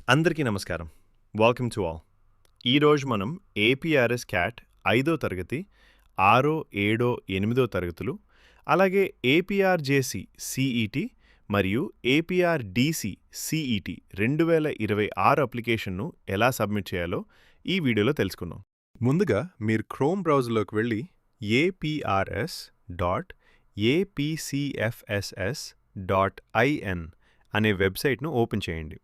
అందరికీ నమస్కారం. Welcome to all. ఈరోజు మనం ఏపీఆర్ఎస్ క్యాట్ 5వ తరగతి, 6, 7, 8వ తరగతులు, అలాగే ఏపీఆర్జేసీ సిఈటి మరియు ఏపీఆర్డీసీ సిఈటి 2026 అప్లికేషన్ను ఎలా సబ్మిట్ చేయాలో ఈ వీడియోలో తెలుసుకుందాం. ముందుగా మీరు క్రోమ్ బ్రౌజర్లోకి వెళ్ళి aprs.apcfss.in అనే వెబ్సైట్ను ఓపెన్ చేయండి.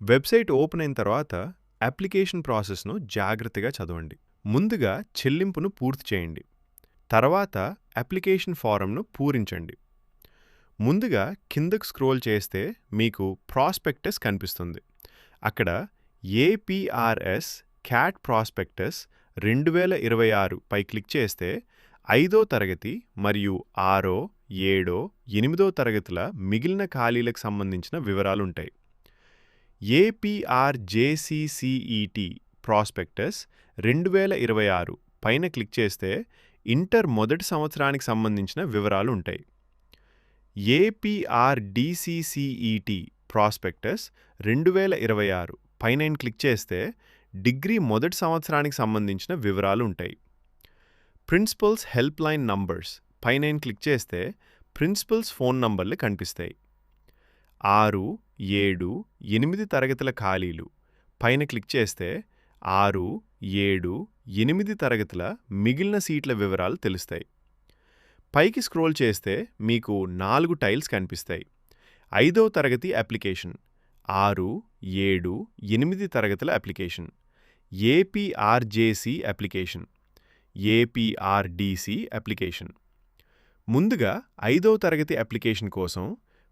వెబ్సైట్ ఓపెన్ అయిన తర్వాత అప్లికేషన్ ప్రాసెస్ను జాగ్రత్తగా చదవండి. ముందుగా చెల్లింపును పూర్తి చేయండి. తర్వాత అప్లికేషన్ ఫారంను పూరించండి. ముందుగా కిందకు స్క్రోల్ చేస్తే మీకు ప్రాస్పెక్టస్ కనిపిస్తుంది. అక్కడ ఏపీఆర్ఎస్ క్యాట్ ప్రాస్పెక్టస్ 2026 పై క్లిక్ చేస్తే 5వ తరగతి మరియు 6, 7, 8వ తరగతుల మిగిలిన ఖాళీలకు సంబంధించిన వివరాలుంటాయి. ఏపీఆర్జేసీసీఈటి ప్రాస్పెక్టస్ 2026 పైన క్లిక్ చేస్తే ఇంటర్ మొదటి సంవత్సరానికి సంబంధించిన వివరాలు ఉంటాయి. ఏపీఆర్డీసీసీఈటి ప్రాస్పెక్టస్ 2026 పైన క్లిక్ చేస్తే డిగ్రీ మొదటి సంవత్సరానికి సంబంధించిన వివరాలు ఉంటాయి. ప్రిన్సిపల్స్ హెల్ప్ లైన్ నంబర్స్ పైన క్లిక్ చేస్తే ప్రిన్సిపల్స్ ఫోన్ నంబర్లు కనిపిస్తాయి. 6, 7, 8 తరగతుల ఖాళీలు పైన క్లిక్ చేస్తే 6, 7, 8 తరగతుల మిగిలిన సీట్ల వివరాలు తెలుస్తాయి. పైకి స్క్రోల్ చేస్తే మీకు 4 టైల్స్ కనిపిస్తాయి. 5వ తరగతి అప్లికేషన్, 6, 7, 8 తరగతుల application, APRJC application, APRDC application. ముందుగా 5వ తరగతి అప్లికేషన్ కోసం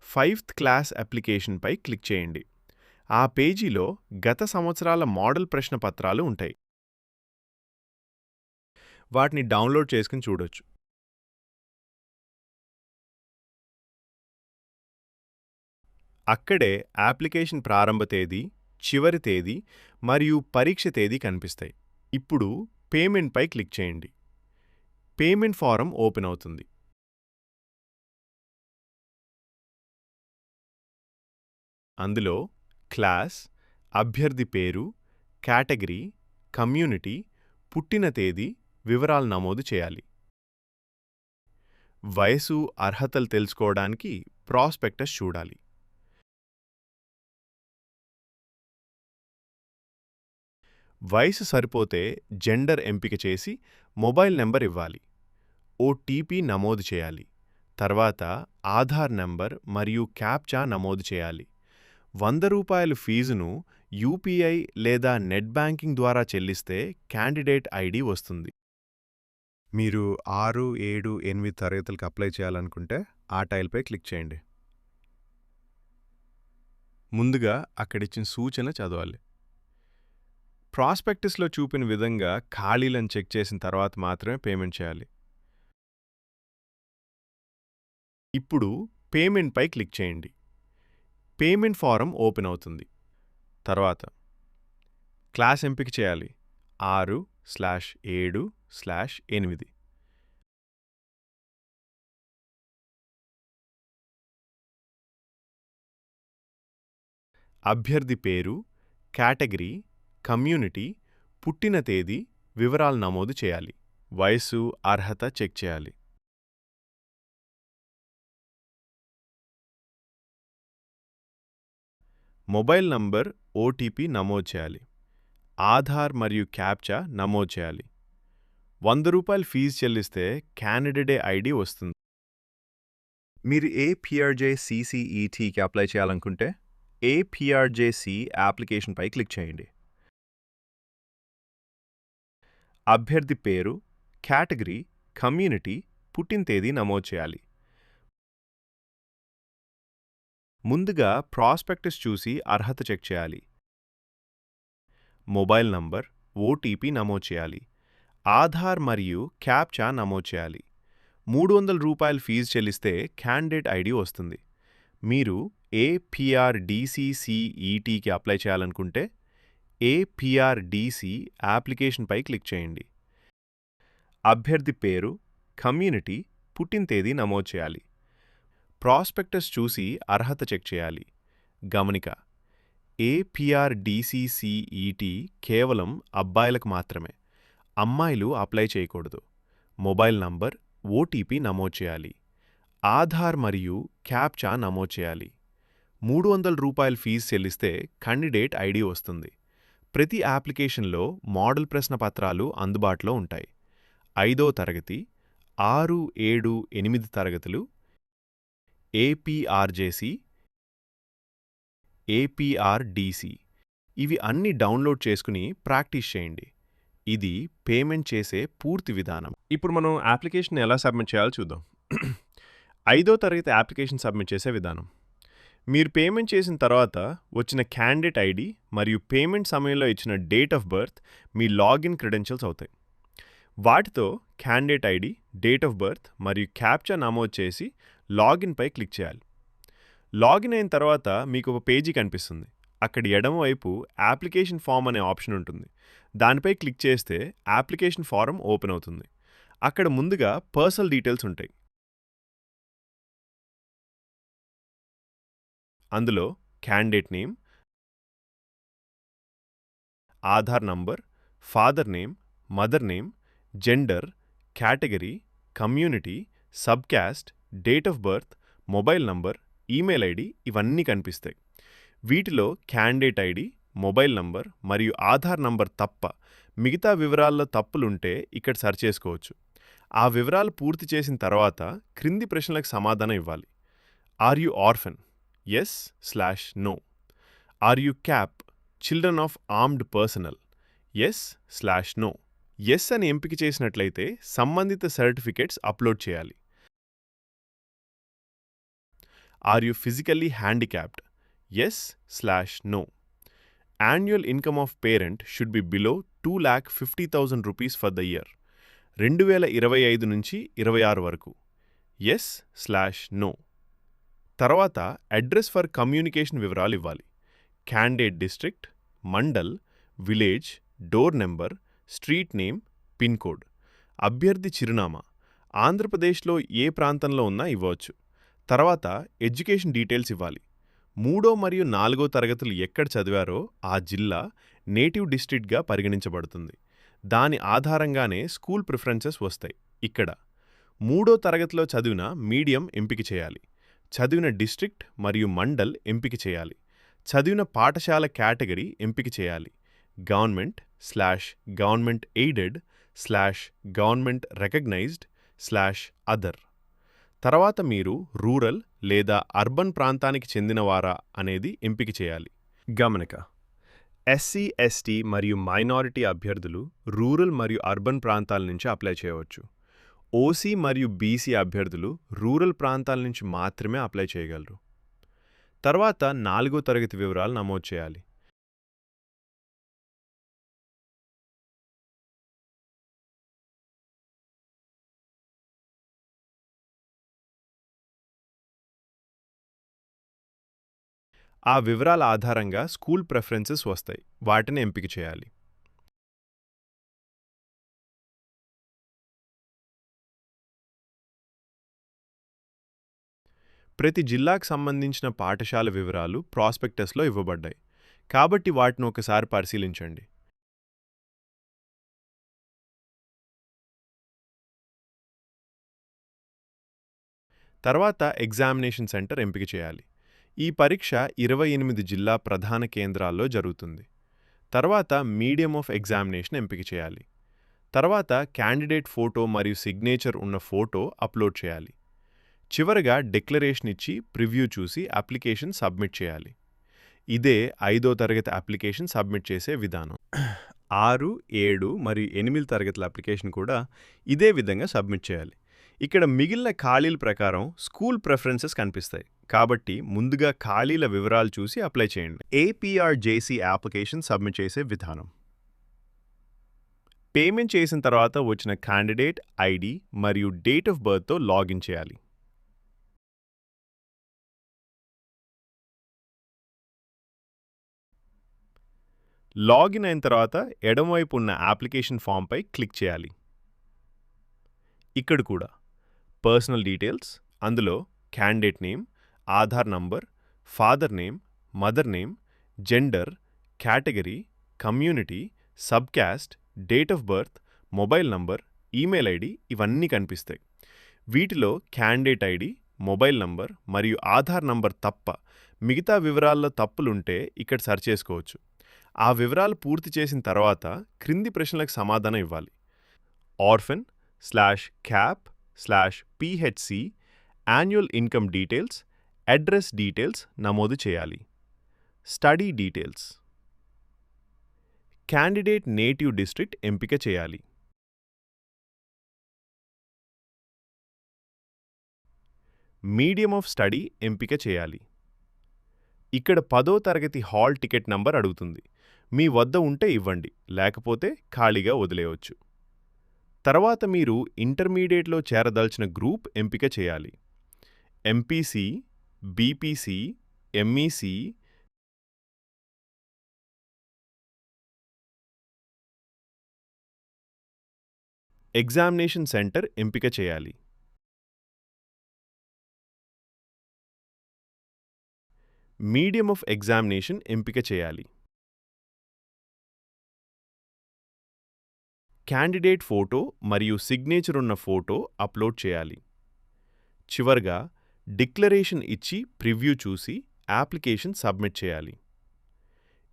5th క్లాస్ అప్లికేషన్పై క్లిక్ చేయండి. ఆ పేజీలో గత సంవత్సరాల మోడల్ ప్రశ్న పత్రాలు ఉంటాయి. వాటిని డౌన్లోడ్ చేసుకుని చూడొచ్చు. అక్కడే అప్లికేషన్ ప్రారంభ తేదీ, చివరి తేదీ మరియు పరీక్ష తేదీ కనిపిస్తాయి. ఇప్పుడు పేమెంట్పై క్లిక్ చేయండి. పేమెంట్ ఫారం ఓపెన్ అవుతుంది. అందులో క్లాస్, అభ్యర్థి పేరు, కేటగిరీ, కమ్యూనిటీ, పుట్టిన తేదీ వివరాలు నమోదు చేయాలి. వయసు, అర్హతలు తెలుసుకోవడానికి ప్రాస్పెక్టస్ చూడాలి. వయసు సరిపోతే జెండర్ ఎంపిక చేసి మొబైల్ నెంబర్ ఇవ్వాలి. ఓటీపీ నమోదు చేయాలి. తర్వాత ఆధార్ నెంబర్ మరియు క్యాప్చా నమోదు చేయాలి. 100 రూపాయల ఫీజును యూపీఐ లేదా నెట్ బ్యాంకింగ్ ద్వారా చెల్లిస్తే క్యాండిడేట్ ఐడి వస్తుంది. మీరు 6, 7, 8 తరగతులకు అప్లై చేయాలనుకుంటే ఆ టైల్పై క్లిక్ చేయండి. ముందుగా అక్కడిచ్చిన సూచన చదవాలి. ప్రాస్పెక్టస్లో చూపిన విధంగా ఖాళీలను చెక్ చేసిన తర్వాత మాత్రమే పేమెంట్ చేయాలి. ఇప్పుడు పేమెంట్పై క్లిక్ చేయండి. పేమెంట్ ఫారం ఓపెన్ అవుతుంది. తర్వాత క్లాస్ ఎంపిక చేయాలి. 6/7/8. అభ్యర్థి పేరు, కేటగిరీ, కమ్యూనిటీ, పుట్టిన తేదీ వివరాలు నమోదు చేయాలి. వయసు, అర్హత చెక్ చేయాలి. మొబైల్ నంబర్, ఓటీపీ నమోదు చేయాలి. ఆధార్ మరియు క్యాప్చా నమోదు చేయాలి. 100 రూపాయలు ఫీజు చెల్లిస్తే క్యాండిడేట్ ఐడి వస్తుంది. మీరు ఏపీఆర్జేసీసీఈటీకి అప్లై చేయాలనుకుంటే ఏపీఆర్జేసీ అప్లికేషన్పై క్లిక్ చేయండి. అభ్యర్థి పేరు, కేటగిరీ, కమ్యూనిటీ, పుట్టిన తేదీ నమోదు చేయాలి. ముందుగా ప్రాస్పెక్టస్ చూసి అర్హత చెక్ చేయాలి. మొబైల్ నంబర్, ఓటీపీ నమోదు చేయాలి. ఆధార్ మరియు క్యాప్చా నమోదు చేయాలి. 300 రూపాయలు ఫీజు చెల్లిస్తే క్యాండిడేట్ ఐడి వస్తుంది. మీరు ఏపీఆర్డీసీసీఈటీకి అప్లై చేయాలనుకుంటే ఏపీఆర్డీసీ అప్లికేషన్పై క్లిక్ చేయండి. అభ్యర్థి పేరు, కమ్యూనిటీ, పుట్టిన తేదీ నమోదు చేయాలి. ప్రాస్పెక్టస్ చూసి అర్హత చెక్ చేయాలి. గమనిక: ఏపీఆర్డీసీసీఈటీ కేవలం అబ్బాయిలకు మాత్రమే. అమ్మాయిలు అప్లై చేయకూడదు. మొబైల్ నంబర్, ఓటీపీ నమోదు చేయాలి. ఆధార్ మరియు క్యాప్చా నమోదు చేయాలి. రూ. 300 ఫీజు చెల్లిస్తే కండిడేట్ ఐడి వస్తుంది. ప్రతి అప్లికేషన్లో మోడల్ ప్రశ్న పత్రాలు అందుబాటులో ఉంటాయి. 5వ తరగతి, 6, 7, 8 తరగతులు, ఏపీఆర్జేసీ, ఏపీఆర్డీసీ ఇవి అన్ని డౌన్లోడ్ చేసుకుని ప్రాక్టీస్ చేయండి. ఇది పేమెంట్ చేసే పూర్తి విధానం. ఇప్పుడు మనం అప్లికేషన్ ఎలా సబ్మిట్ చేయాలో చూద్దాం. 5వ తరగతి అప్లికేషన్ సబ్మిట్ చేసే విధానం. మీరు పేమెంట్ చేసిన తర్వాత వచ్చిన క్యాండిడేట్ ఐడి మరియు పేమెంట్ సమయంలో ఇచ్చిన date of birth me login credentials అవుతాయి. వాటితో candidate ID, date of birth మరియు క్యాప్చా నమోదు చేసి లాగిన్పై క్లిక్ చేయాలి. లాగిన్ అయిన తర్వాత మీకు ఒక పేజీ కనిపిస్తుంది. అక్కడ ఎడమవైపు అప్లికేషన్ ఫామ్ అనే ఆప్షన్ ఉంటుంది. దానిపై క్లిక్ చేస్తే అప్లికేషన్ ఫారం ఓపెన్ అవుతుంది. అక్కడ ముందుగా పర్సనల్ డీటెయిల్స్ ఉంటాయి. అందులో candidate name, Aadhaar number, father name, mother name, gender, category, community, sub caste, date of birth, mobile number, email ID ఇవన్నీ కనిపిస్తాయి. వీటిలో క్యాండిడేట్ ఐడి, మొబైల్ నంబర్ మరియు ఆధార్ నంబర్ తప్ప మిగతా వివరాల్లో తప్పులుంటే ఇక్కడ సరిచేసుకోవచ్చు. ఆ వివరాలు పూర్తి చేసిన తర్వాత క్రింది ప్రశ్నలకు సమాధానం ఇవ్వాలి. Are you orphan? yes/no. Are you CAP? Children of armed personnel? yes/no. Yes అని ఎంపిక చేసినట్లయితే సంబంధిత సర్టిఫికేట్స్ అప్లోడ్ చేయాలి. Are you physically handicapped? yes/no. Annual income of parent should be below 2,50,000 rupees for the year. 2025 నుంచి 26 వరకు. yes/no. తర్వాత address for communication వివరాలు ఇవ్వాలి. Candidate district, mandal, village, door number, street name, pin code, అభ్యర్థి చిరునామా ఆంధ్రప్రదేశ్లో ఏ ప్రాంతంలో ఉన్నా ఇవ్వచ్చు. తర్వాత ఎడ్యుకేషన్ డీటెయిల్స్ ఇవ్వాలి. 3వ మరియు 4వ తరగతులు ఎక్కడ చదివారో ఆ జిల్లా నేటివ్ డిస్ట్రిక్ట్గా పరిగణించబడుతుంది. దాని ఆధారంగానే స్కూల్ ప్రిఫరెన్సెస్ వస్తాయి. ఇక్కడ 3వ తరగతిలో చదివిన మీడియం ఎంపిక చేయాలి. చదివిన డిస్ట్రిక్ట్ మరియు మండల్ ఎంపిక చేయాలి. చదివిన పాఠశాల కేటగిరీ ఎంపిక చేయాలి. గవర్నమెంట్/గవర్నమెంట్ ఎయిడెడ్/గవర్నమెంట్ రికగ్నైజ్డ్/అదర్. తర్వాత మీరు రూరల్ లేదా అర్బన్ ప్రాంతానికి చెందినవారా అనేది ఎంపిక చేయాలి. గమనిక: ఎస్సీ, ఎస్టీ మరియు మైనారిటీ అభ్యర్థులు రూరల్ మరియు అర్బన్ ప్రాంతాల నుంచి అప్లై చేయవచ్చు. ఓసీ మరియు బీసీ అభ్యర్థులు రూరల్ ప్రాంతాల నుంచి మాత్రమే అప్లై చేయగలరు. తర్వాత 4వ తరగతి వివరాలు నమోదు చేయాలి. ఆ వివరాల ఆధారంగా స్కూల్ ప్రిఫరెన్సెస్ వస్తాయి. వాటిని ఎంపిక చేయాలి. ప్రతి జిల్లాకు సంబంధించిన పాఠశాల వివరాలు ప్రాస్పెక్టస్లో ఇవ్వబడ్డాయి. కాబట్టి వాటిని ఒకసారి పరిశీలించండి. తర్వాత ఎగ్జామినేషన్ సెంటర్ ఎంపిక చేయాలి. ఈ పరీక్ష 28 జిల్లా ప్రధాన కేంద్రాల్లో జరుగుతుంది. తర్వాత మీడియం ఆఫ్ ఎగ్జామినేషన్ ఎంపిక చేయాలి. తర్వాత క్యాండిడేట్ ఫోటో మరియు సిగ్నేచర్ ఉన్న ఫోటో అప్లోడ్ చేయాలి. చివరగా డిక్లరేషన్ ఇచ్చి ప్రివ్యూ చూసి అప్లికేషన్ సబ్మిట్ చేయాలి. ఇదే 5వ తరగతి అప్లికేషన్ సబ్మిట్ చేసే విధానం. 6, 7 మరియు 8 తరగతుల అప్లికేషన్ కూడా ఇదే విధంగా సబ్మిట్ చేయాలి. ఇక్కడ మిగిలిన ఖాళీల ప్రకారం స్కూల్ ప్రిఫరెన్సెస్ కనిపిస్తాయి. కాబట్టి ముందుగా ఖాళీల వివరాలు చూసి అప్లై చేయండి. ఏపీఆర్జేసీ అప్లికేషన్ సబ్మిట్ చేసే విధానం. పేమెంట్ చేసిన తర్వాత వచ్చిన క్యాండిడేట్ ఐడి మరియు డేట్ ఆఫ్ బర్త్తో లాగిన్ చేయాలి. లాగిన్ అయిన తర్వాత ఎడమవైపు ఉన్న అప్లికేషన్ ఫామ్పై క్లిక్ చేయాలి. ఇక్కడ కూడా పర్సనల్ డీటెయిల్స్, అందులో candidate name, Aadhaar number, father name, mother name, gender, category, community, sub caste, date of birth, mobile number, email ID ఇవన్నీ కనిపిస్తాయి. వీటిలో క్యాండిడేట్ ఐడి, మొబైల్ నంబర్ మరియు ఆధార్ నంబర్ తప్ప మిగతా వివరాల్లో తప్పులుంటే ఇక్కడ సరిచేసుకోవచ్చు. ఆ వివరాలు పూర్తి చేసిన తర్వాత క్రింది ప్రశ్నలకు సమాధానం ఇవ్వాలి. orphan/cap/phc annual income details, address details నమోదు చేయాలి. Study details. Candidate native district ఎంపిక చేయాలి. మీడియం ఆఫ్ స్టడీ ఎంపిక చేయాలి. ఇక్కడ 10వ తరగతి హాల్ టికెట్ నంబర్ అడుగుతుంది. మీ వద్ద ఉంటే ఇవ్వండి, లేకపోతే ఖాళీగా వదిలేయవచ్చు. తర్వాత మీరు ఇంటర్మీడియట్లో చేరదలిచిన గ్రూప్ ఎంపిక చేయాలి. MPC, BPC, MEC, examination centre ఎంపిక చేయాలి. మీడియం ఆఫ్ ఎగ్జామినేషన్ ఎంపిక చేయాలి. క్యాండిడేట్ ఫోటో మరియు సిగ్నేచర్ ఉన్న ఫోటో అప్లోడ్ చేయాలి. చివరగా డిక్లరేషన్ ఇచ్చి ప్రివ్యూ చూసి అప్లికేషన్ సబ్మిట్ చేయాలి.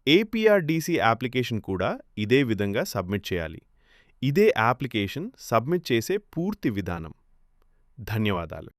ఏపీఆర్డీసీ అప్లికేషన్ కూడా ఇదే విధంగా సబ్మిట్ చేయాలి. ఇదే అప్లికేషన్ సబ్మిట్ చేసే పూర్తి విధానం. ధన్యవాదాలు.